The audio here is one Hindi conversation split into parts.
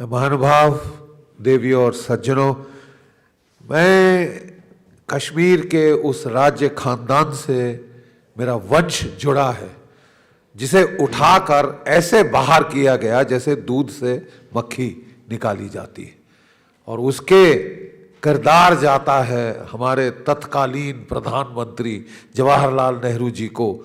महानुभाव, देवियों और सज्जनों, मैं कश्मीर के उस राज्य खानदान से मेरा वंश जुड़ा है जिसे उठाकर ऐसे बाहर किया गया जैसे दूध से मक्खी निकाली जाती है, और उसके किरदार जाता है हमारे तत्कालीन प्रधानमंत्री जवाहरलाल नेहरू जी को,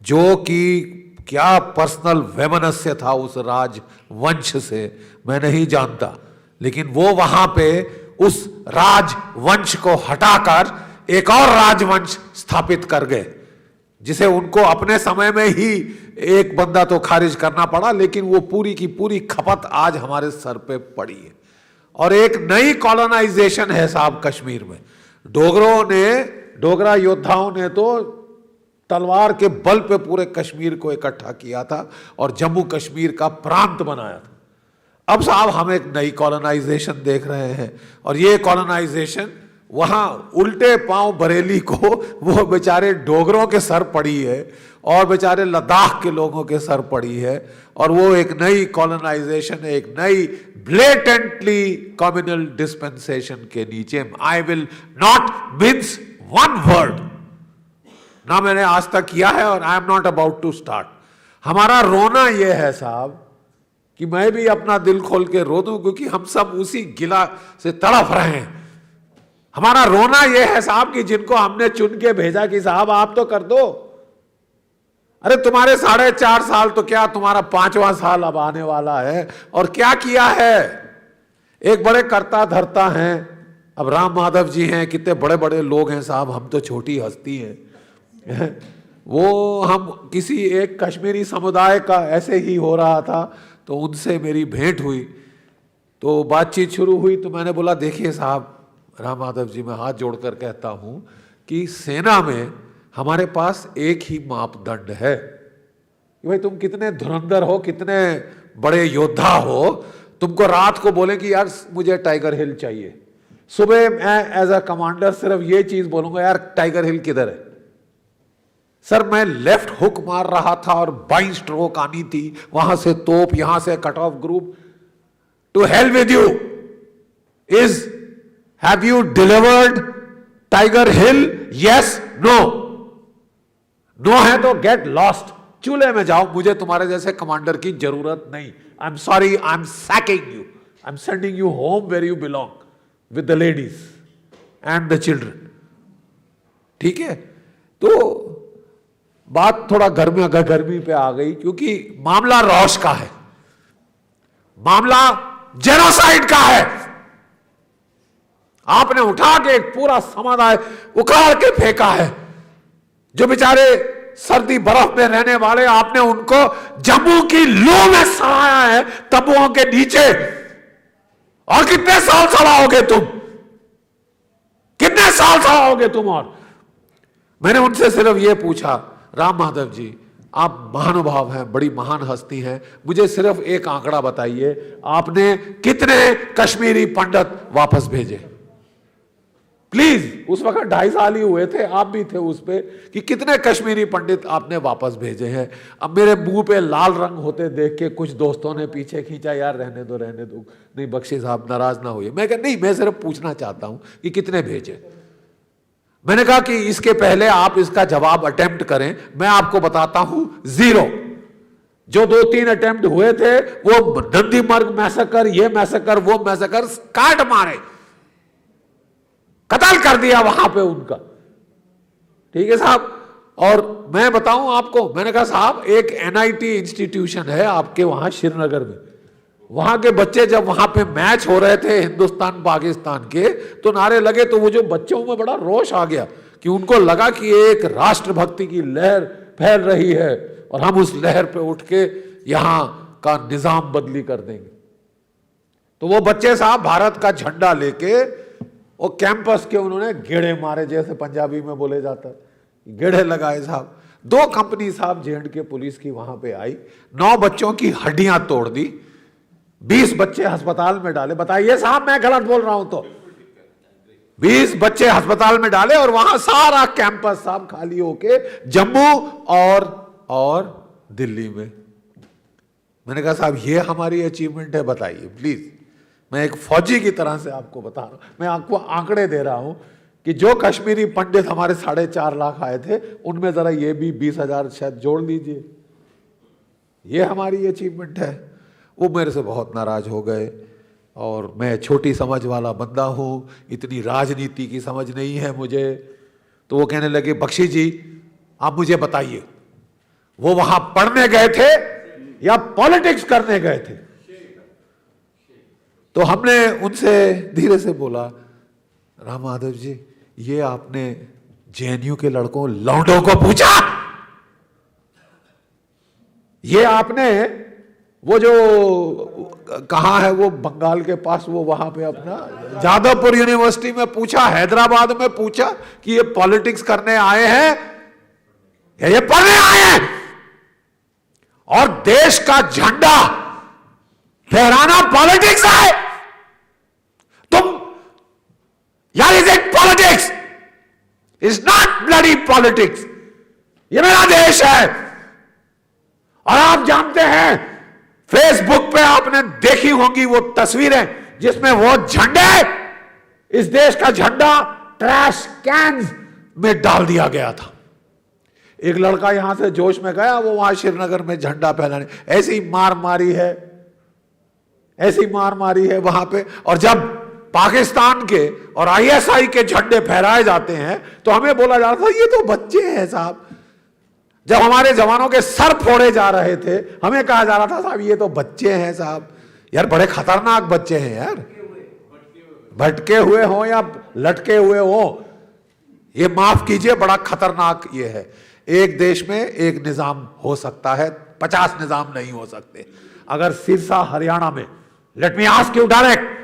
जो कि क्या पर्सनल वैमनस्य था उस राजवंश से मैं नहीं जानता, लेकिन वो वहां पे उस राजवंश को हटाकर एक और राजवंश स्थापित कर गए, जिसे उनको अपने समय में ही एक बंदा तो खारिज करना पड़ा, लेकिन वो पूरी की पूरी खपत आज हमारे सर पे पड़ी है। और एक नई कॉलोनाइजेशन है साहब कश्मीर में। डोगरा योद्धाओं ने तो तलवार के बल पे पूरे कश्मीर को इकट्ठा किया था और जम्मू कश्मीर का प्रांत बनाया था। अब साहब हम एक नई कॉलोनाइजेशन देख रहे हैं, और ये कॉलोनाइजेशन वहां उल्टे पांव बरेली को वो बेचारे डोगरों के सर पड़ी है और बेचारे लद्दाख के लोगों के सर पड़ी है, और वो एक नई कॉलोनाइजेशन, एक नई ब्लेटेंटली कम्युनल डिस्पेंसेशन के नीचे। I will not mince one word, ना मैंने आज तक किया है और I am not about to start. हमारा रोना यह है साहब कि मैं भी अपना दिल खोल के रो दूं, क्योंकि हम सब उसी गिला से तड़प रहे हैं। हमारा रोना यह है साहब कि जिनको हमने चुन के भेजा कि साहब आप तो कर दो, अरे तुम्हारे 4.5 साल तो क्या, तुम्हारा 5वां साल अब आने वाला है, और क्या किया है। एक बड़े कर्ता धर्ता हैं, अब राम माधव जी हैं, कितने बड़े बड़े लोग हैं साहब, हम तो छोटी हस्ती हैं। वो हम किसी एक कश्मीरी समुदाय का ऐसे ही हो रहा था, तो उनसे मेरी भेंट हुई, तो बातचीत शुरू हुई, तो मैंने बोला देखिए साहब राम माधव जी, मैं हाथ जोड़कर कहता हूं कि सेना में हमारे पास एक ही मापदंड है कि भाई तुम कितने धुरंधर हो, कितने बड़े योद्धा हो, तुमको रात को बोले कि यार मुझे टाइगर हिल चाहिए, सुबह मैं एज अ कमांडर सिर्फ ये चीज बोलूंगा यार टाइगर हिल किधर है। सर मैं लेफ्ट हुक मार रहा था और 22 स्ट्रोक आनी थी, वहां से तोप, यहां से cut off group. To hell with you, have you delivered Tiger Hill? Yes, no. No है तो गेट लॉस्ट, चूल्हे में जाओ, मुझे तुम्हारे जैसे कमांडर की जरूरत नहीं। I am sorry, I am sacking you, I am sending you home where you belong with the ladies and the children. ठीक है, तो बात थोड़ा गर्मी पे आ गई, क्योंकि मामला रौश का है, मामला जेनोसाइड का है। आपने उठा के एक पूरा समुदाय उखाड़ के फेंका है, जो बेचारे सर्दी बर्फ में रहने वाले, आपने उनको जम्मू की लू में सड़ाया है, तंबुओं के नीचे। और कितने साल सड़ाओगे तुम, कितने साल सड़ाओगे तुम? और मैंने उनसे सिर्फ यह पूछा, राम माधव जी आप महानुभाव हैं, बड़ी महान हस्ती हैं, मुझे सिर्फ एक आंकड़ा बताइए, आपने कितने कश्मीरी पंडित वापस भेजे? प्लीज, उस वक्त 2.5 साल ही हुए थे, आप भी थे उस पे, कि कितने कश्मीरी पंडित आपने वापस भेजे हैं। अब मेरे मुंह पे लाल रंग होते देख के कुछ दोस्तों ने पीछे खींचा, यार रहने दो रहने दो, नहीं बख्शी साहब नाराज ना होइए। मैं कहा नहीं, मैं सिर्फ पूछना चाहता हूं कि कितने भेजे। मैंने कहा कि इसके पहले आप इसका जवाब अटेम्प्ट करें, मैं आपको बताता हूं 0। जो 2-3 अटेम्प्ट हुए थे वो नंदीमर्ग मैसेकर, ये मैसेकर, वो मैसेकर, काट मारे, कत्ल कर दिया वहां पे उनका। ठीक है साहब, और मैं बताऊं आपको, मैंने कहा साहब एक NIT इंस्टीट्यूशन है आपके वहां श्रीनगर में, वहां के बच्चे जब वहां पे मैच हो रहे थे हिंदुस्तान पाकिस्तान के, तो नारे लगे, तो वो जो बच्चों में बड़ा रोष आ गया कि उनको लगा कि एक राष्ट्रभक्ति की लहर फैल रही है और हम उस लहर पे उठ के यहां का निजाम बदली कर देंगे। तो वो बच्चे साहब भारत का झंडा लेके वो कैंपस के उन्होंने गेड़े मारे, जैसे पंजाबी में बोले जाता है, गेड़े लगाए साहब। 2 कंपनी साहब J&K पुलिस की वहां पे आई, 9 बच्चों की हड्डियां तोड़ दी, 20 बच्चे अस्पताल में डाले। बताइए साहब मैं गलत बोल रहा हूं तो? 20 बच्चे अस्पताल में डाले और वहां सारा कैंपस साहब खाली होके जम्मू और दिल्ली में मैंने कहा साहब ये हमारी अचीवमेंट है, बताइए प्लीज। मैं एक फौजी की तरह से आपको बता रहा हूं, मैं आपको आंकड़े दे रहा हूं कि जो कश्मीरी पंडित हमारे 4.5 लाख आए थे, उनमें जरा ये भी 20,000 शायद जोड़ लीजिए, ये हमारी अचीवमेंट है। वो मेरे से बहुत नाराज हो गए, और मैं छोटी समझ वाला बंदा हूं, इतनी राजनीति की समझ नहीं है मुझे। तो वो कहने लगे बख्शी जी आप मुझे बताइए, वो वहां पढ़ने गए थे या पॉलिटिक्स करने गए थे? तो हमने उनसे धीरे से बोला, राम माधव जी ये आपने जेएनयू के लड़कों लौंडों को पूछा? ये आपने वो जो कहां है वो बंगाल के पास, वो वहां पे अपना जादवपुर यूनिवर्सिटी में पूछा, हैदराबाद में पूछा कि ये पॉलिटिक्स करने आए हैं या ये पढ़ने आए हैं? और देश का झंडा फहराना पॉलिटिक्स है? तुम यार, is it politics? Is not bloody politics. ये मेरा देश है। और आप जानते हैं, फेसबुक पे आपने देखी होंगी वो तस्वीरें जिसमें वो झंडे, इस देश का झंडा ट्रैश कैन में डाल दिया गया था। एक लड़का यहां से जोश में गया, वो वहां श्रीनगर में झंडा फहराने, ऐसी मार मारी है, ऐसी मार मारी है वहां पे। और जब पाकिस्तान के और आईएसआई के झंडे फहराए जाते हैं तो हमें बोला जा रहा था ये तो बच्चे हैं साहब। जब हमारे जवानों के सर फोड़े जा रहे थे, हमें कहा जा रहा था साहब ये तो बच्चे हैं साहब। यार बड़े खतरनाक बच्चे हैं यार, भटके हुए हो या लटके हुए हो, ये माफ कीजिए बड़ा खतरनाक ये है। एक देश में एक निजाम हो सकता है, 50 निजाम नहीं हो सकते। अगर सिरसा हरियाणा में, let me ask you direct,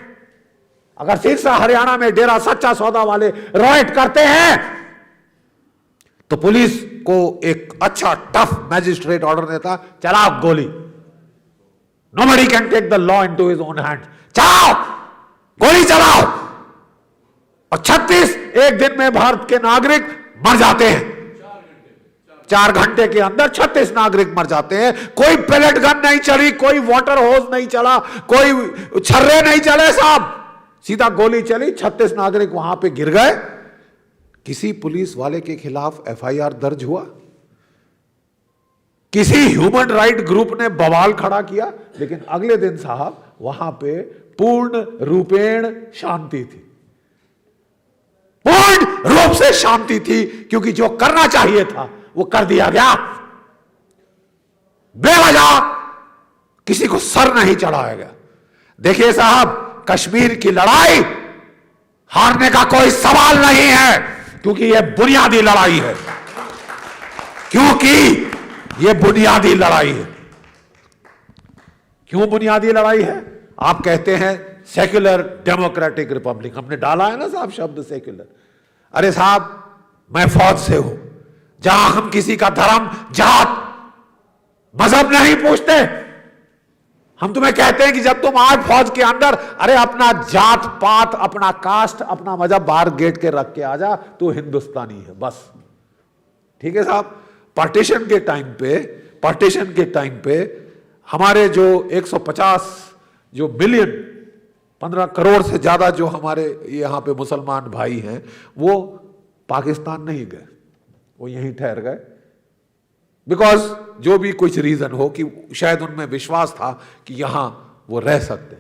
अगर सिरसा हरियाणा में डेरा सच्चा सौदा वाले रॉयट करते हैं तो पुलिस को एक अच्छा टफ मैजिस्ट्रेट ऑर्डर देता, चलाओ गोली, nobody can take the law into his own hand, चलाओ गोली चलाओ। और 36 एक दिन में भारत के नागरिक मर जाते हैं, 4 घंटे के अंदर 36 नागरिक मर जाते हैं। कोई पेलेट गन नहीं चली, कोई वाटर होज नहीं चला, कोई छर्रे नहीं चले साहब, सीधा गोली चली, 36 नागरिक वहां पे गिर गए। किसी पुलिस वाले के खिलाफ एफआईआर दर्ज हुआ? किसी ह्यूमन राइट ग्रुप ने बवाल खड़ा किया? लेकिन अगले दिन साहब वहां पे पूर्ण रूपेण शांति थी, पूर्ण रूप से शांति थी, क्योंकि जो करना चाहिए था वो कर दिया गया। बेवजह किसी को सर नहीं चढ़ाया गया। देखिए साहब, कश्मीर की लड़ाई हारने का कोई सवाल नहीं है, क्योंकि यह बुनियादी लड़ाई है, क्योंकि यह बुनियादी लड़ाई है। क्यों बुनियादी लड़ाई है? आप कहते हैं सेक्युलर डेमोक्रेटिक रिपब्लिक, हमने डाला है ना साहब शब्द सेक्युलर। अरे साहब मैं फौज से हूं, जहां हम किसी का धर्म, जात, मजहब नहीं पूछते। हम तुम्हें कहते हैं कि जब तुम आज फौज के अंदर, अरे अपना जात पात, अपना कास्ट, अपना मजहब बाहर गेट के रख के आ जा, तो हिंदुस्तानी है बस। ठीक है साहब। पार्टीशन के टाइम पे हमारे जो 150 जो मिलियन, 15 करोड़ से ज्यादा जो हमारे यहां पे मुसलमान भाई हैं, वो पाकिस्तान नहीं गए, वो यहीं ठहर गए। बिकॉज जो भी कुछ रीजन हो, कि शायद उनमें विश्वास था कि यहां वो रह सकते,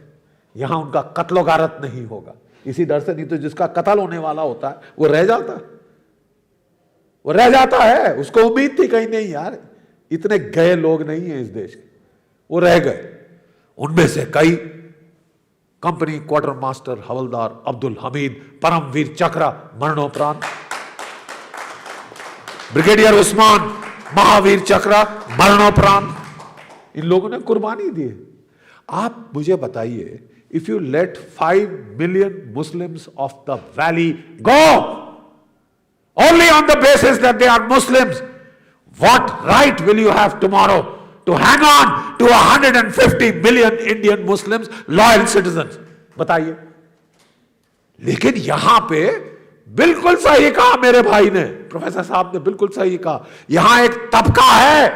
यहां उनका कत्लो गारत नहीं होगा, इसी डर से। नहीं तो जिसका कत्ल होने वाला होता है वो रह जाता है, वो रह जाता है। उसको उम्मीद थी कहीं नहीं यार, इतने गए लोग नहीं है इस देश के, वो रह गए। उनमें से कई कंपनी क्वार्टर मास्टर हवलदार अब्दुल हमीद, परमवीर चक्र मरणोपरांत, ब्रिगेडियर उस्मान महावीर चक्र मरणोपरांत, इन लोगों ने कुर्बानी दी है। आप मुझे बताइए, if you let 5 million Muslims of the valley go only on the basis that they are Muslims, what right will you have tomorrow to hang on to 150 million Indian Muslims, loyal citizens? बताइए। लेकिन यहां पे बिल्कुल सही कहा मेरे भाई ने, प्रोफेसर साहब ने बिल्कुल सही कहा, यहां एक तबका है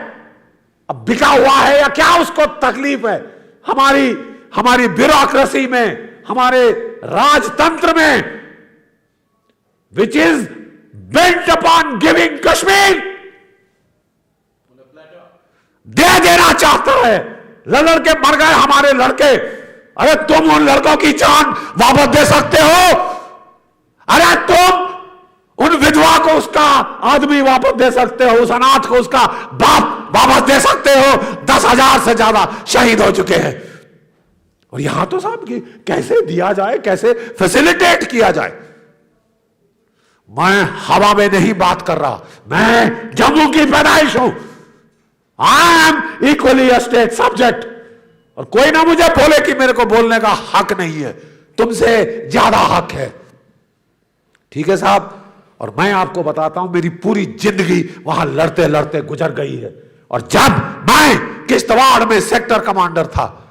अब बिका हुआ है या क्या उसको तकलीफ है? हमारी ब्यूरोक्रेसी में, हमारे राजतंत्र में, which is bent upon giving Kashmir, दे देना चाहता है। लड़के मर गए हमारे लड़के, अरे तुम उन लड़कों की जान वापस दे सकते हो? अरे तुम उन विधवा को उसका आदमी वापस दे सकते हो, उस अनाथ को उसका बाप वापस दे सकते हो? 10,000 से ज्यादा शहीद हो चुके हैं। और यहां तो साहब कि कैसे दिया जाए, कैसे फैसिलिटेट किया जाए। मैं हवा में नहीं बात कर रहा, मैं जम्मू की पैदाइश हूं। I am equally a state subject. और कोई ना मुझे बोले कि मेरे को बोलने का हक नहीं है, तुमसे ज्यादा हक है। ठीक है साहब। और मैं आपको बताता हूं, मेरी पूरी जिंदगी वहां लड़ते लड़ते गुजर गई है। और जब मैं किश्तवाड़ में सेक्टर कमांडर था,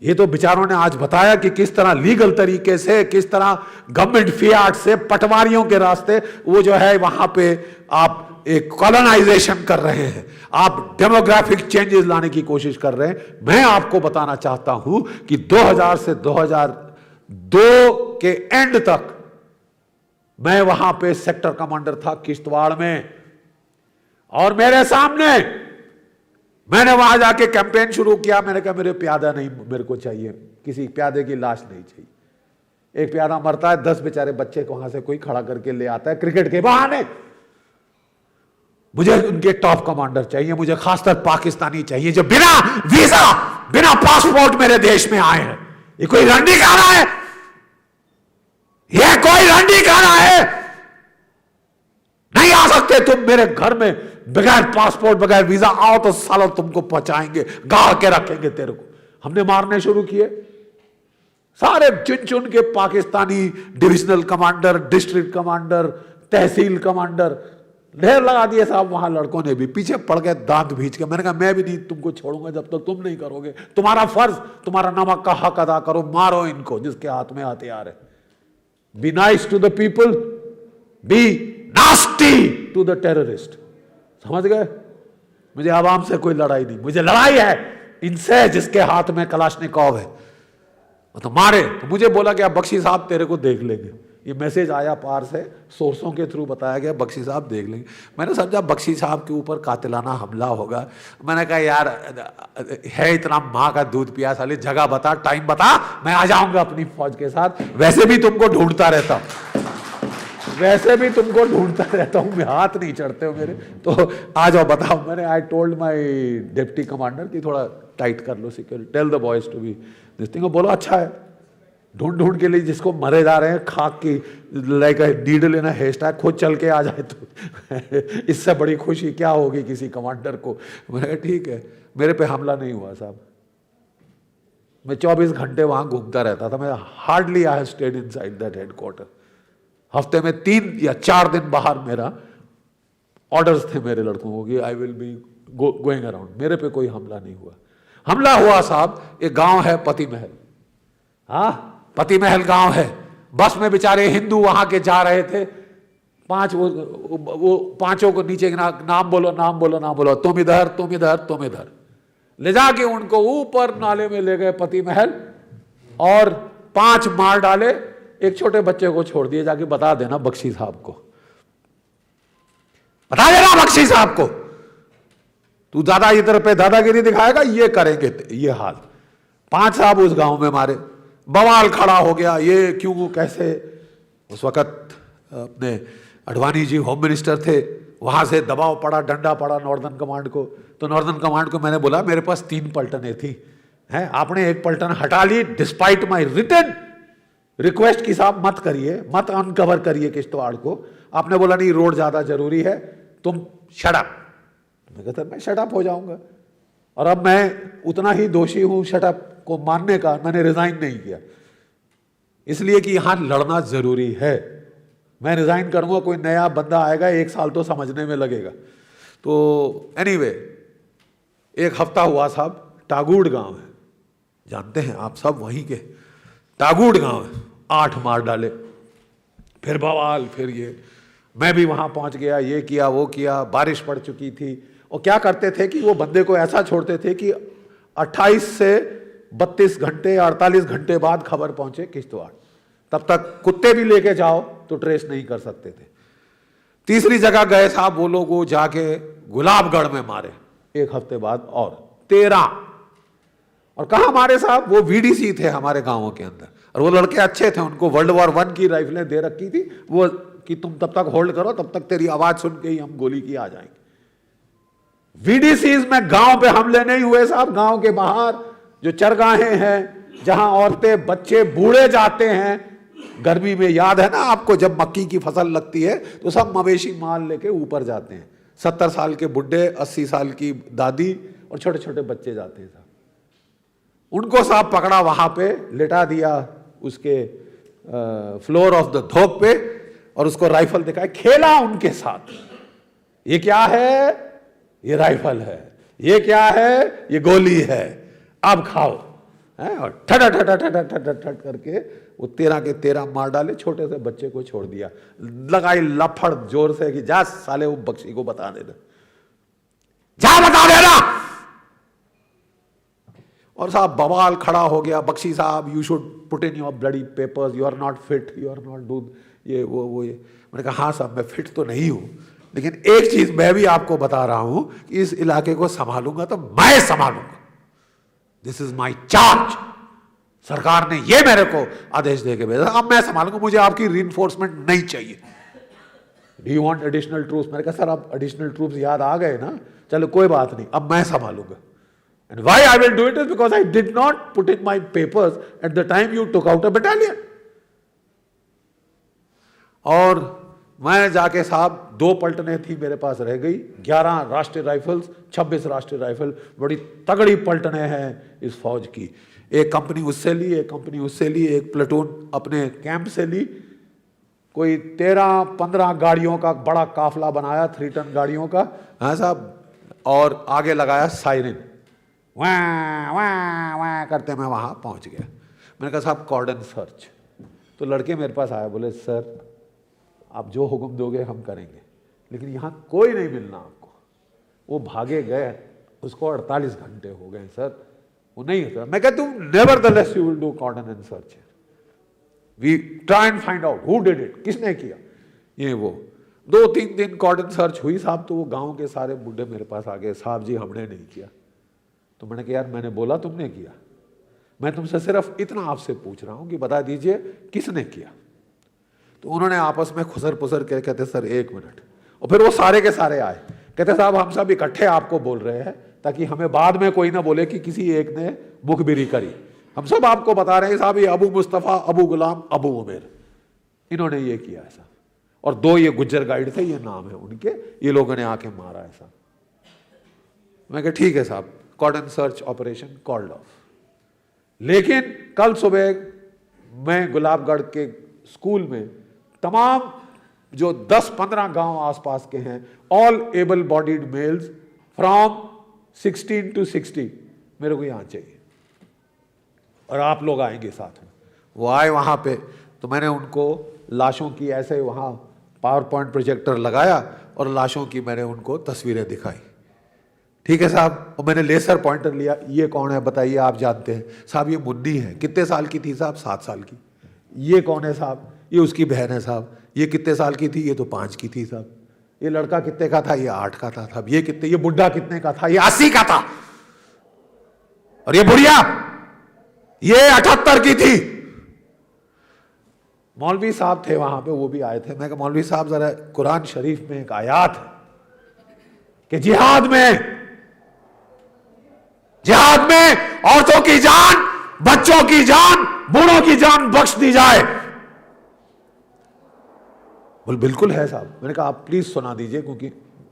ये तो बेचारों ने आज बताया कि किस तरह लीगल तरीके से, किस तरह गवर्नमेंट फियाट से, पटवारियों के रास्ते वो जो है वहां पे आप एक कॉलोनाइजेशन कर रहे हैं, आप डेमोग्राफिक चेंजेस लाने की कोशिश कर रहे हैं। मैं आपको बताना चाहता हूं कि 2000 से 2002 के एंड तक मैं वहां पे सेक्टर कमांडर था किश्तवाड़ में। और मेरे सामने मैंने वहां जाके कैंपेन शुरू किया। मैंने कहा मेरे प्यादा नहीं मेरे को चाहिए, किसी प्यादे की लाश नहीं चाहिए। एक प्यादा मरता है, 10 बेचारे बच्चे को वहां से कोई खड़ा करके ले आता है क्रिकेट के बहाने। मुझे उनके टॉप कमांडर चाहिए, मुझे खासकर पाकिस्तानी चाहिए जो बिना वीजा, बिना पासपोर्ट मेरे देश में आए हैं। ये कोई रंडी खाना है? ये कोई रंडी खाना है? नहीं आ सकते तुम मेरे घर में बगैर पासपोर्ट, बगैर वीजा। आओ तो सालों तुमको पहुंचाएंगे, गाड़ के रखेंगे तेरे को। हमने मारने शुरू किए सारे चुन चुन के Pakistani divisional commander, district commander, तहसील कमांडर ढेर लगा दिए साहब। वहां लड़कों ने भी पीछे पड़ गए दांत भींच के। मैंने कहा मैं भी नहीं तुमको छोड़ूंगा जब तक तुम नहीं करोगे। तुम्हारा फर्ज, तुम्हारा नमक का हक अदा करो, मारो इनको जिसके हाथ में हथियार है। Be nice to the people, be nasty to the terrorist. समझ गए? मुझे आवाम से कोई लड़ाई नहीं, मुझे लड़ाई है इनसे जिसके हाथ में कलाशनिकोव है। तो मारे तो मुझे बोला कि आप बख्शी साहब तेरे को देख लेंगे। ये मैसेज आया पार से, सोर्सों के थ्रू बताया गया बख्शी साहब देख लेंगे। मैंने समझा बख्शी साहब के ऊपर कातिलाना हमला होगा। मैंने कहा यार है इतना माँ का दूध पिया, साले जगह बता, टाइम बता, मैं आ जाऊंगा अपनी फौज के साथ। वैसे भी तुमको ढूंढता रहता हूं, वैसे भी तुमको ढूंढता रहता हूं मैं, हाथ नहीं चढ़ते हो मेरे, तो आ जाओ बताओ। मैंने I told my deputy commander कि थोड़ा टाइट कर लो security, tell the boys to be this thing. बोलो अच्छा है, ढूंढ ढूंढ के लिए जिसको मरे जा रहे हैं खाक की like needle in a hairstyle, खुद चल के आ जाए तो इससे बड़ी खुशी क्या होगी किसी कमांडर को। मैंने कहा ठीक है। मेरे पे हमला नहीं हुआ साहब। मैं 24 घंटे वहां घूमता रहता था। मैं hardly I have stayed inside that headquarter. हफ्ते में 3 या 4 दिन बाहर मेरा ऑर्डर्स थे मेरे लड़कों को कि I will be going around. मेरे पे कोई हमला नहीं हुआ। हमला हुआ साहब, एक गांव है पति महल। हाँ, पति महल गांव है। बस में बेचारे हिंदू वहां के जा रहे थे। 5 वो पांचों को नीचे नाम बोलो, नाम बोलो, नाम बोलो, तुम इधर, तुम इधर, तुम इधर, ले जाके उनको ऊपर नाले में ले गए पति महल और 5 मार डाले। एक छोटे बच्चे को छोड़ दिए, जाके बता देना बख्शी साहब को, बता देना बख्शी साहब को, तू दादा इधर पे दादागिरी दिखाएगा, ये करेंगे ये हाल। 5 साहब उस गांव में मारे। बवाल खड़ा हो गया, ये क्यों कैसे। उस वक्त अपने अडवाणी जी होम मिनिस्टर थे, वहां से दबाव पड़ा, डंडा पड़ा नॉर्दर्न कमांड को। तो नॉर्दर्न कमांड को मैंने बोला मेरे पास 3 पलटनें थी हैं, आपने एक पलटन हटा ली डिस्पाइट माई रिटन रिक्वेस्ट कि साहब मत करिए, मत अनकवर करिए किश्तवाड़ को। आपने बोला नहीं रोड ज्यादा जरूरी है, तुम शट अप। मैं कहता मैं शट अप हो जाऊंगा। और अब मैं उतना ही दोषी हूं शट अप को मानने का। मैंने रिजाइन नहीं किया इसलिए कि यहां लड़ना जरूरी है। मैं रिजाइन करूंगा, कोई नया बंदा आएगा, 1 साल तो समझने में लगेगा। तो एनीवे, एक हफ्ता हुआ साहब, टागूड़ गांव है, जानते हैं आप सब वहीं के, टागूड़ गांव है। 8 मार डाले, फिर बवाल, फिर ये। मैं भी वहां पहुंच गया, ये किया वो किया। बारिश पड़ चुकी थी, और क्या करते थे कि वो बंदे को ऐसा छोड़ते थे कि 28 से 32 घंटे 48 घंटे बाद खबर पहुंचे किश्तवाड़, तब तक कुत्ते भी लेके जाओ तो ट्रेस नहीं कर सकते थे। तीसरी जगह गए साहब वो लोग, वो जाके गुलाबगढ़ में मारे 1 हफ्ते बाद और 13। और कहां मारे साहब? वो वीडीसी थे हमारे गांवों के अंदर, और वो लड़के अच्छे थे, उनको वर्ल्ड वॉर 1 की राइफलें दे रखी थी वो, कि तुम तब तक होल्ड करो, तब तक तेरी आवाज सुन के ही हम गोली की आ जाएंगे। वीडीसीज में गांव पे हमले नहीं हुए साहब। गांव के बाहर जो चरगाहें हैं, जहां औरतें बच्चे बूढ़े जाते हैं गर्मी में, याद है ना आपको, जब मक्की की फसल लगती है तो सब मवेशी माल लेके ऊपर जाते हैं, 70 साल के बुढ़े, 80 साल की दादी और छोटे छोटे बच्चे जाते हैं साहब। उनको साहब पकड़ा, वहां पे लिटा दिया उसके फ्लोर ऑफ द धोप पे, और उसको राइफल दिखाया, खेला उनके साथ। ये क्या है? ये राइफल है। ये क्या है? ये गोली है, अब खाओ। और ठटा ठटा ठटा ठटा ठट करके वो 13 के 13 मार डाले, छोटे से बच्चे को छोड़ दिया। लगाई लफड़ जोर से कि जा साले वो बख्शी को बता देना, जा बता देना। और साहब बवाल खड़ा हो गया, बख्शी साहब you should put in your bloody papers, you are not fit, you are not do ये वो ये। मैंने कहा हाँ साहब मैं फिट तो नहीं हूं, लेकिन एक चीज मैं भी आपको बता रहा हूं कि इस इलाके को संभालूंगा तो मैं संभालूंगा, दिस इज माई चार्ज। सरकार ने ये मेरे को आदेश देके भेजा, अब मैं संभालूंगा, मुझे आपकी रीइंफोर्समेंट नहीं चाहिए। Do you want additional troops? मैंने कहा सर अब एडिशनल ट्रूप्स याद आ गए ना, चलो कोई बात नहीं, अब मैं संभालूंगा। And why I will do it is because I did not put in my papers at the time you took out a battalion. और मैं जाके साहब 2 पलटने थी मेरे पास रह गई, 11 राष्ट्रीय राइफल्स, 26 राष्ट्रीय राइफल, बड़ी तगड़ी पलटने हैं इस फौज की। एक कंपनी उससे ली, एक कंपनी उससे ली, एक प्लेटून अपने कैंप से ली, कोई 13-15 गाड़ियों का बड़ा काफला बनाया, 3 टन गाड़ियों का, हाँ साहब, और आगे लगाया साइरन, वाह वाह वाह करते मैं वहां पहुंच गया। मैंने कहा साहब कॉर्डन सर्च। तो लड़के मेरे पास आए, बोले सर आप जो हुक्म दोगे हम करेंगे, लेकिन यहां कोई नहीं मिलना आपको। वो भागे गए, उसको 48 घंटे हो गए सर, वो नहीं होता। मैं कहता हूं nevertheless you will do cordon and search, we try and find out who did it, किसने किया ये वो। 2-3 दिन कॉर्डन सर्च हुई साहब, तो वो गांव के सारे बुढ़े मेरे पास आ गए, साहब जी हमने नहीं किया। तो मैंने कहा यार मैंने बोला तुमने किया, मैं तुमसे सिर्फ इतना आपसे पूछ रहा हूं कि बता दीजिए किसने किया। तो उन्होंने आपस में खुसर पुसर के कहते सर 1 मिनट, और फिर वो सारे के सारे आए, कहते साहब हम सब इकट्ठे आपको बोल रहे हैं ताकि हमें बाद में कोई ना बोले कि किसी एक ने मुखबिरी करी। हम सब आपको बता रहे हैं साहब, ये अबू मुस्तफा, अबू गुलाम, अबू उमेर, इन्होंने ये किया ऐसा, और 2 ये गुज्जर गाइड थे, ये नाम है उनके, ये लोगों ने आके मारा ऐसा। मैं कहा ठीक है साहब, कॉर्डन सर्च ऑपरेशन कॉल्ड ऑफ। लेकिन कल सुबह मैं गुलाबगढ़ के स्कूल में तमाम जो 10-15 गांव आसपास के हैं, all able bodied males from 16 to 60 मेरे को यहां चाहिए, और आप लोग आएंगे साथ में। वो आए वहां पे, तो मैंने उनको लाशों की ऐसे वहां पावर पॉइंट प्रोजेक्टर लगाया और लाशों की मैंने उनको तस्वीरें दिखाई। ठीक है साहब, और मैंने लेसर पॉइंटर लिया, ये कौन है बताइए, आप जानते हैं साहब, ये मुन्नी है। कितने साल की थी साहब? 7 साल की। ये कौन है साहब? ये उसकी बहन है साहब। ये कितने साल की थी? ये तो 5 की थी साहब। ये लड़का कितने का था? ये 8 का था साहब। ये कितने, ये बुढ़ा कितने का था? ये 80 का था। और ये बुढ़िया ये 78 की थी। मौलवी साहब थे वहां पे, वो भी आए थे। मैं कहा मौलवी साहब जरा कुरान शरीफ में एक आयत है कि जिहाद में औरतों की जान, बच्चों की जान, बूढ़ों की जान बख्श दी जाए। बोल बिल्कुल है साहब। मैंने कहा आप प्लीज सुना दीजिए, क्योंकि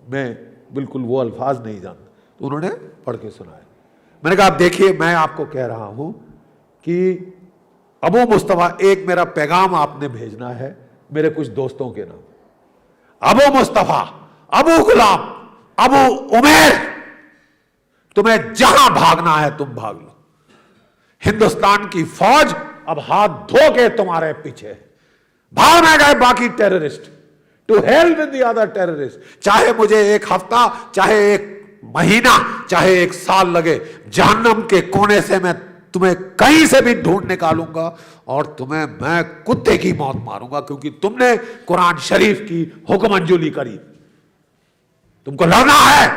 मैं बिल्कुल वो अल्फाज नहीं जानता। तो उन्होंने पढ़ के सुनाया। मैंने कहा आप देखिए, मैं आपको कह रहा हूं कि अबू मुस्तफा, एक मेरा पैगाम आपने भेजना है मेरे कुछ दोस्तों के नाम। अबू मुस्तफा, अबू गुलाम, अबू उमेर, तुम्हें जहां भागना है तुम भाग लो। हिंदुस्तान की फौज अब हाथ धो के तुम्हारे पीछे। भागना गए बाकी terrorist, to hell with the other terrorist. चाहे मुझे 1 हफ्ता, चाहे 1 महीना चाहे 1 साल लगे, जहन्नम के कोने से मैं तुम्हें कहीं से भी ढूंढ निकालूंगा और तुम्हें मैं कुत्ते की मौत मारूंगा, क्योंकि तुमने कुरान शरीफ की हुक्मंजूरी करी। तुमको लड़ना है,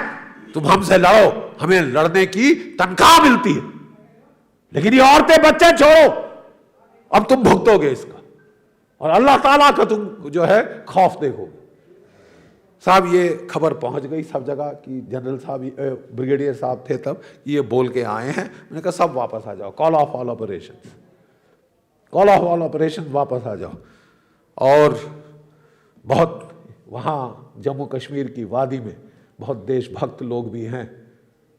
तुम हमसे लड़ो, हमें लड़ने की तनख्वाह मिलती है, लेकिन ये औरतें बच्चे छोड़ो, अब तुम भुगतोगे इसका, और अल्लाह ताला का तुम जो है खौफ देखोगे। साहब ये खबर पहुंच गई सब जगह कि जनरल साहब, ब्रिगेडियर साहब थे तब, ये बोल के आए हैं। मैंने कहा सब वापस आ जाओ, call of all operation, call of all operation, वापस आ जाओ। और बहुत वहाँ जम्मू कश्मीर की वादी में बहुत देशभक्त लोग भी हैं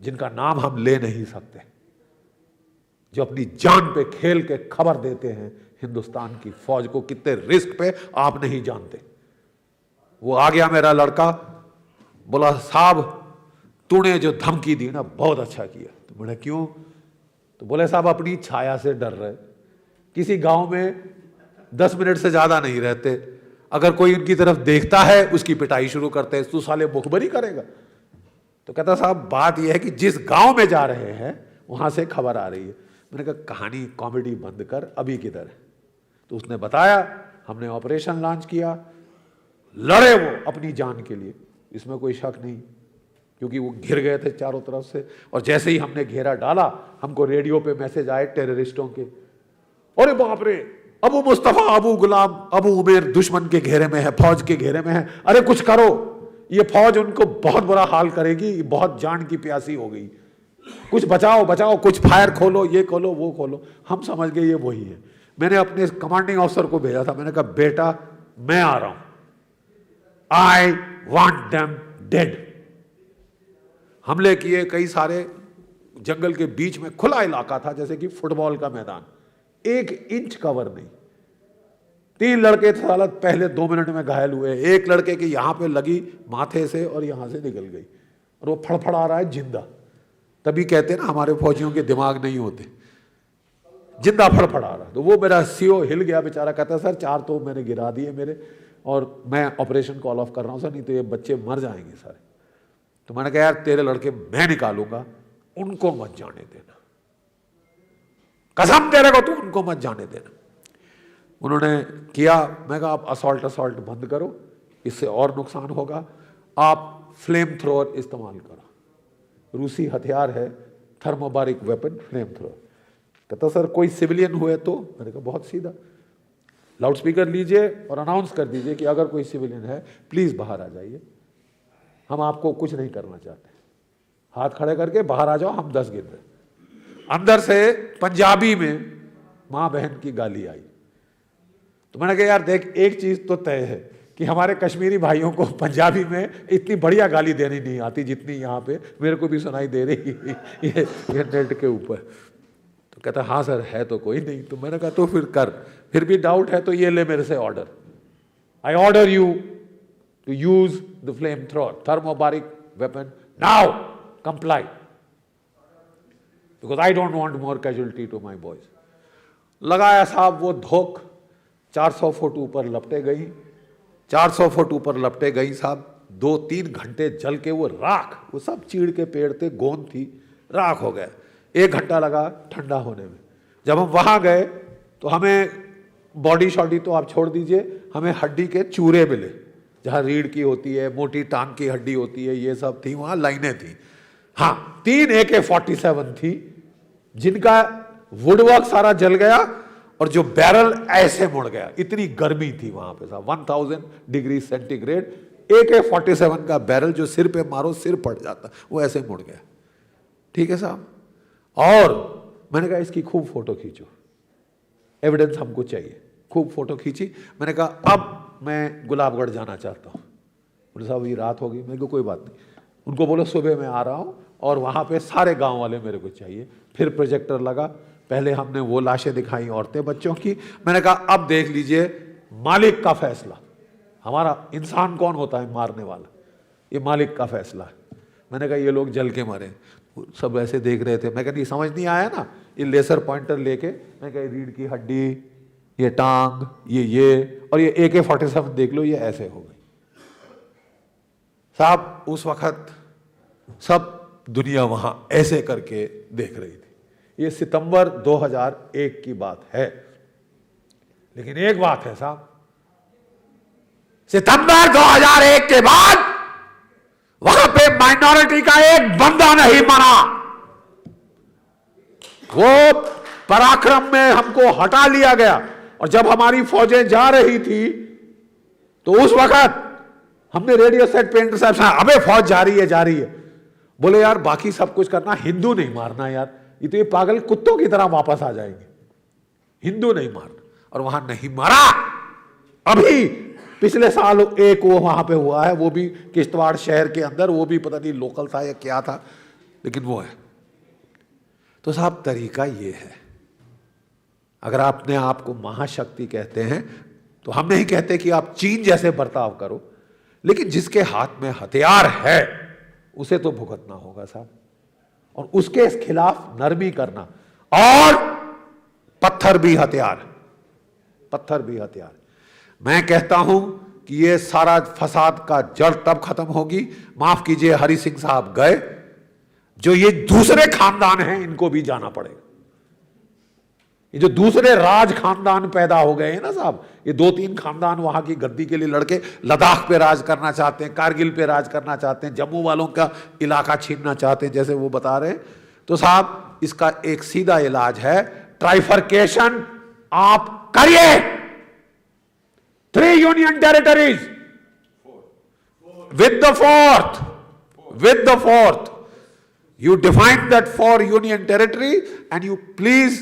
जिनका नाम हम ले नहीं सकते, जो अपनी जान पे खेल के खबर देते हैं हिंदुस्तान की फौज को, कितने रिस्क पे आप नहीं जानते। वो आ गया मेरा लड़का, बोला साहब तूने जो धमकी दी ना बहुत अच्छा किया। तो बोले क्यों? तो बोले साहब अपनी छाया से डर रहे, किसी गांव में 10 मिनट से ज्यादा नहीं रहते, अगर कोई उनकी तरफ देखता है उसकी पिटाई शुरू करते हैं, तू साले मुखबरी करेगा। तो कहता साहब बात यह है कि जिस गांव में जा रहे हैं वहां से खबर आ रही है। मैंने कहा कहानी कॉमेडी बंद कर, अभी किधर है? तो उसने बताया हमने ऑपरेशन लॉन्च किया, लड़े वो अपनी जान के लिए, इसमें कोई शक नहीं, क्योंकि वो घिर गए थे चारों तरफ से। और जैसे ही हमने घेरा डाला, हमको रेडियो पे मैसेज आए टेररिस्टों के, अरे बाप रे, अबू मुस्तफा, अबू गुलाम, अबू उमेर दुश्मन के घेरे में है, फौज के घेरे में है, अरे कुछ करो, ये फौज उनको बहुत बुरा हाल करेगी, बहुत जान की प्यासी हो गई, कुछ बचाओ बचाओ, कुछ फायर खोलो, ये खोलो वो खोलो। हम समझ गए ये वही है। मैंने अपने कमांडिंग ऑफिसर को भेजा था, मैंने कहा बेटा मैं आ रहा हूं, आई वांट देम डेड। हमले किए, कई सारे, जंगल के बीच में खुला इलाका था जैसे कि फुटबॉल का मैदान, 1 इंच कवर नहीं। 3 लड़के साला पहले 2 मिनट में घायल हुए, एक लड़के के यहां पे लगी माथे से और यहां से निकल गई, और वो फड़फड़ा रहा है जिंदा। तभी कहते ना हमारे फौजियों के दिमाग नहीं होते, जिंदा फड़फड़ा रहा। तो वो मेरा सीओ हिल गया बेचारा, कहता सर 4 तो मैंने गिरा दिए मेरे, और मैं ऑपरेशन कॉल ऑफ कर रहा हूं सर, नहीं तो ये बच्चे मर जाएंगे सारे। तो मैंने कहा यार तेरे लड़के मैं निकालूंगा, उनको मत जाने देना, कसम तेरे को, तू उनको मत जाने देना। उन्होंने किया। मैं कहा आप असॉल्ट बंद करो, इससे और नुकसान होगा, आप फ्लेम थ्रोअर इस्तेमाल करो, रूसी हथियार है थर्मोबारिक वेपन, फ्लेम थ्रोअर। कहता सर कोई सिविलियन हुए तो? मैंने कहा बहुत सीधा, लाउड स्पीकर लीजिए और अनाउंस कर दीजिए कि अगर कोई सिविलियन है प्लीज बाहर आ जाइए, हम आपको कुछ नहीं करना चाहते, हाथ खड़े करके बाहर आ जाओ, हम 10 गिन रहे। अंदर से पंजाबी में मां बहन की गाली आई। तो मैंने कहा यार देख, एक चीज तो तय है कि हमारे कश्मीरी भाइयों को पंजाबी में इतनी बढ़िया गाली देनी नहीं आती जितनी यहाँ पे मेरे को भी सुनाई दे रही ये नेट के ऊपर। तो कहता हाँ सर है तो कोई नहीं। तो मैंने कहा तो फिर कर, फिर भी डाउट है तो ये ले मेरे से order, I order you to use the flame thrower thermobaric weapon now, comply, because I don't want more casualty to my boys. लगाया साहब, वो धोख 400 फुट ऊपर लपटे गई, 400 फुट ऊपर लपटे गई साहब। 2-3 घंटे जल के वो राख, वो सब चीड़ के पेड़ थे, गोंद थी, राख हो गया। 1 घंटा लगा ठंडा होने में। जब हम वहां गए तो हमें बॉडी शॉडी तो आप छोड़ दीजिए, हमें हड्डी के चूरे मिले, जहां रीढ़ की होती है, मोटी टांग की हड्डी होती है, ये सब थी, वहां लाइनें थी। हाँ 3 AK-47 थी जिनका वुडवर्क सारा जल गया और जो बैरल ऐसे मुड़ गया, इतनी गर्मी थी वहां पे साहब, 1000 डिग्री सेंटीग्रेड। AK-47 का बैरल जो सिर पे मारो सिर फट जाता, वो ऐसे मुड़ गया। ठीक है साहब। और मैंने कहा इसकी खूब फोटो खींचो, एविडेंस हमको चाहिए। खूब फोटो खींची। मैंने कहा अब मैं गुलाबगढ़ जाना चाहता हूँ। बोले साहब ये रात होगी। मैंने कहा कोई बात नहीं, उनको बोलो सुबह मैं आ रहा हूँ और वहाँ पे सारे गांव वाले मेरे को चाहिए। फिर प्रोजेक्टर लगा, पहले हमने वो लाशें दिखाई औरतें बच्चों की। मैंने कहा अब देख लीजिए मालिक का फैसला, हमारा इंसान कौन होता है मारने वाला, ये मालिक का फैसला है। मैंने कहा ये लोग जल के मरे। सब ऐसे देख रहे थे। मैं कहती समझ नहीं आया ना, ये लेसर पॉइंटर लेके मैं कहा रीढ़ की हड्डी, ये टांग, ये और ये AK-47 देख लो, ये ऐसे हो गई साहब। उस वक्त सब दुनिया वहां ऐसे करके देख रही थी। ये सितंबर 2001 की बात है। लेकिन एक बात है साहब, सितंबर 2001 के बाद वहां पे माइनॉरिटी का एक बंदा नहीं मरा। वो पराक्रम में हमको हटा लिया गया, और जब हमारी फौजें जा रही थी तो उस वक्त हमने रेडियो सेट पेंटर साहब से, अबे फौज जा रही है। बोले यार बाकी सब कुछ करना, हिंदू नहीं मारना यार, ये तो ये पागल कुत्तों की तरह वापस आ जाएंगे, हिंदू नहीं मारना। और वहां नहीं मारा। अभी पिछले साल एक वो वहां पे हुआ है, वो भी किश्तवाड़ शहर के अंदर, वो भी पता नहीं लोकल था या क्या था, लेकिन वो है। तो साहब तरीका ये है, अगर आपने आपको महाशक्ति कहते हैं तो हम नहीं कहते कि आप चीन जैसे बर्ताव करो, लेकिन जिसके हाथ में हथियार है उसे तो भुगतना होगा साहब, और उसके खिलाफ नरमी करना। और पत्थर भी हथियार, पत्थर भी हथियार। मैं कहता हूं कि ये सारा फसाद का जड़ तब खत्म होगी, माफ कीजिए हरि सिंह साहब गए, जो ये दूसरे खानदान हैं इनको भी जाना पड़ेगा। ये जो दूसरे राज खानदान पैदा हो गए हैं ना साहब, ये 2-3 खानदान वहां की गद्दी के लिए लड़के लद्दाख पे राज करना चाहते हैं, कारगिल पे राज करना चाहते हैं, जम्मू वालों का इलाका छीनना चाहते हैं, जैसे वो बता रहे हैं। तो साहब इसका एक सीधा इलाज है, ट्राइफरकेशन आप करिए। 3 union territories with the fourth you define that 4 union territory and you please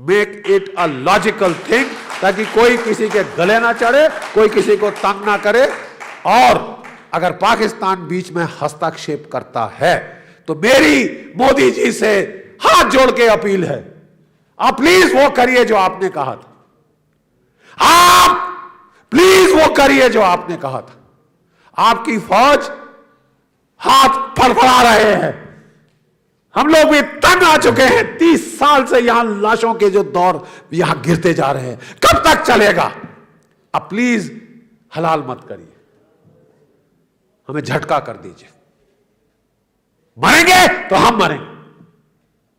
make it a logical thing, ताकि कोई किसी के गले ना चढ़े, कोई किसी को तंग ना करे। और अगर पाकिस्तान बीच में हस्तक्षेप करता है तो मेरी मोदी जी से हाथ जोड़ के अपील है, आप प्लीज वो करिए जो आपने कहा था, आप प्लीज वो करिए जो आपने कहा था। आपकी फौज हाथ फड़फड़ा रहे हैं, हम लोग भी तंग आ चुके हैं। 30 साल से यहां लाशों के जो दौर यहां गिरते जा रहे हैं, कब तक चलेगा? अब प्लीज हलाल मत करिए, हमें झटका कर दीजिए। मरेंगे तो हम मरेंगे,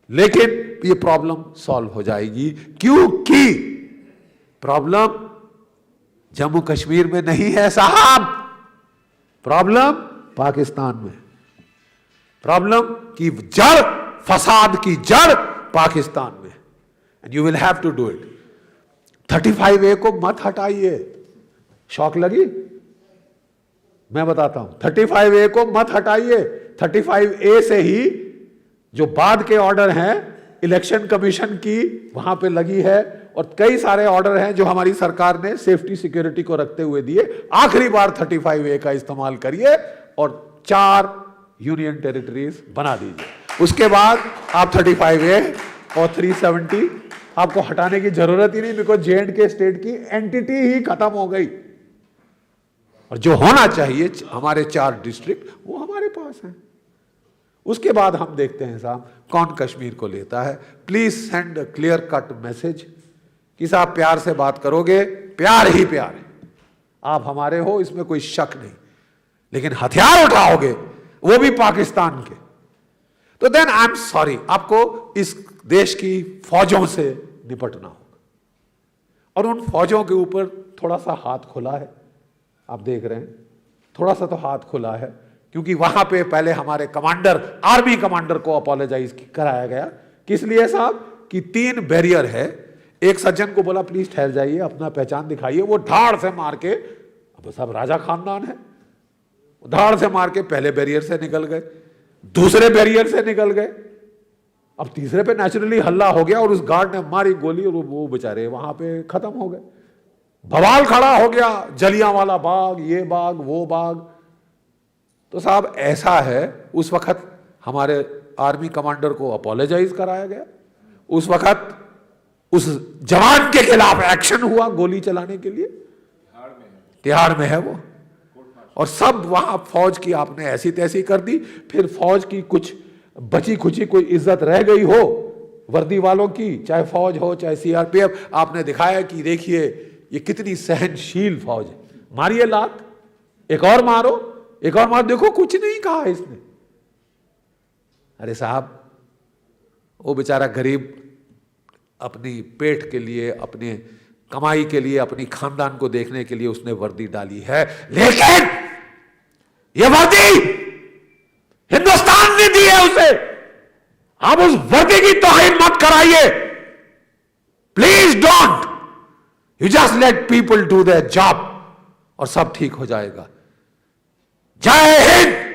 लेकिन ये प्रॉब्लम सॉल्व हो जाएगी, क्योंकि प्रॉब्लम जम्मू कश्मीर में नहीं है साहब, प्रॉब्लम पाकिस्तान में। प्रॉब्लम की जड़, फसाद की जड़ पाकिस्तान में, and you will have to do it. 35A को मत हटाइए। शौक लगी? मैं बताता हूं, 35A को मत हटाइए। 35A से ही जो बाद के ऑर्डर हैं इलेक्शन कमीशन की वहां पे लगी है, और कई सारे ऑर्डर हैं जो हमारी सरकार ने सेफ्टी सिक्योरिटी को रखते हुए दिए। आखिरी बार 35A का इस्तेमाल करिए और 4 यूनियन टेरिटरीज बना दीजिए। उसके बाद आप 35A और 370 आपको हटाने की जरूरत ही नहीं, बिकॉज J&K स्टेट की एंटिटी ही खत्म हो गई, और जो होना चाहिए हमारे 4 डिस्ट्रिक्ट वो हमारे पास हैं। उसके बाद हम देखते हैं साहब कौन कश्मीर को लेता है। Please send a clear cut message कि साहब प्यार से बात करोगे, प्यार ही प्यार है, आप हमारे हो, इसमें कोई शक नहीं, लेकिन हथियार उठाओगे वो भी पाकिस्तान के, तो देन आई एम सॉरी, आपको इस देश की फौजों से निपटना होगा। और उन फौजों के ऊपर थोड़ा सा हाथ खुला है, आप देख रहे हैं, थोड़ा सा तो हाथ खुला है, क्योंकि वहां पे पहले हमारे कमांडर, आर्मी कमांडर को अपोलोजाइज कराया गया। किस लिए साहब? कि 3 बैरियर है। एक सज्जन को बोला प्लीज ठहर जाइए, अपना पहचान दिखाइए, वो धाड़ से मार के, अब सब राजा खानदान है, धाड़ से मार के पहले बैरियर से निकल गए, दूसरे बैरियर से निकल गए, अब तीसरे पे नेचुरली हल्ला हो गया और उस गार्ड ने मारी गोली और वो बेचारे वहां पे खत्म हो गए। बवाल खड़ा हो गया, जलियांवाला बाग, ये बाग, वो बाग। तो साहब ऐसा है, उस वक्त हमारे आर्मी कमांडर को अपोलोजाइज कराया गया, उस वक्त उस जवान के खिलाफ एक्शन हुआ गोली चलाने के लिए, तिहाड़ में है वो, और सब वहां फौज की आपने ऐसी तैसी कर दी। फिर फौज की कुछ बची खुची कोई इज्जत रह गई हो वर्दी वालों की, चाहे फौज हो चाहे सीआरपीएफ, आपने दिखाया कि देखिए ये कितनी सहनशील फौज है, मारिए लात, एक और मारो, एक और मारो, देखो कुछ नहीं कहा इसने, अरे साहब, वो बेचारा गरीब अपनी पेट के लिए, अपने कमाई के लिए, अपनी खानदान को देखने के लिए उसने वर्दी डाली है, लेकिन ये वर्दी हिंदुस्तान ने दी है उसे। आप उस वर्दी की तौहीन मत कराइए, please don't. You just let people do their job और सब ठीक हो जाएगा। जय हिंद।